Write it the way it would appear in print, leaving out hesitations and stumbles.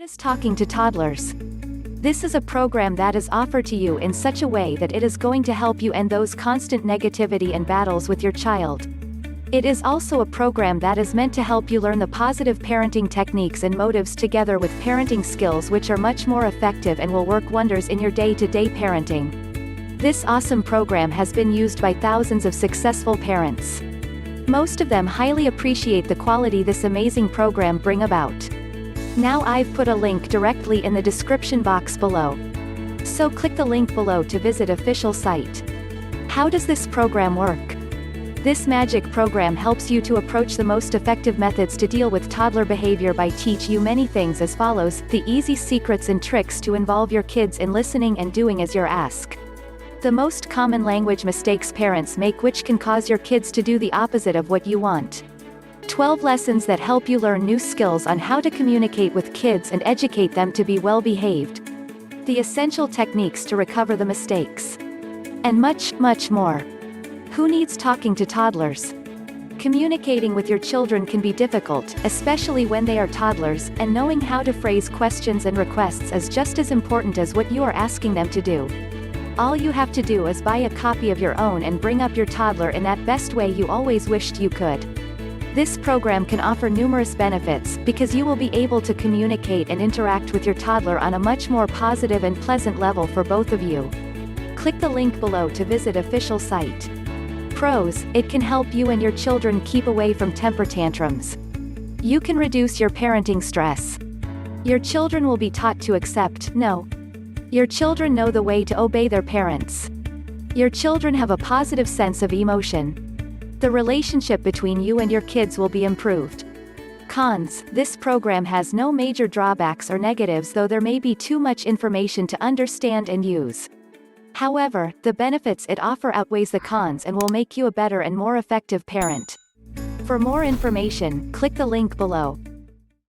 is Talking to Toddlers. This is a program that is offered to you in such a way that it is going to help you end those constant negativity and battles with your child. It is also a program that is meant to help you learn the positive parenting techniques and motives together with parenting skills which are much more effective and will work wonders in your day-to-day parenting. This awesome program has been used by thousands of successful parents. Most of them highly appreciate the quality this amazing program brings about. Now I've put a link directly in the description box below. So click the link below to visit official site. How does this program work? This magic program helps you to approach the most effective methods to deal with toddler behavior by teach you many things as follows: the easy secrets and tricks to involve your kids in listening and doing as you're asked. The most common language mistakes parents make which can cause your kids to do the opposite of what you want. 12 lessons that help you learn new skills on how to communicate with kids and educate them to be well-behaved. The essential techniques to recover the mistakes. And much, much more. Who needs talking to toddlers? Communicating with your children can be difficult, especially when they are toddlers, and knowing how to phrase questions and requests is just as important as what you are asking them to do. All you have to do is buy a copy of your own and bring up your toddler in that best way you always wished you could. This program can offer numerous benefits, because you will be able to communicate and interact with your toddler on a much more positive and pleasant level for both of you. Click the link below to visit official site. Pros: it can help you and your children keep away from temper tantrums. You can reduce your parenting stress. Your children will be taught to accept no. Your children know the way to obey their parents. Your children have a positive sense of emotion. The relationship between you and your kids will be improved. Cons: this program has no major drawbacks or negatives, though there may be too much information to understand and use. However, the benefits it offers outweighs the cons and will make you a better and more effective parent. For more information, click the link below.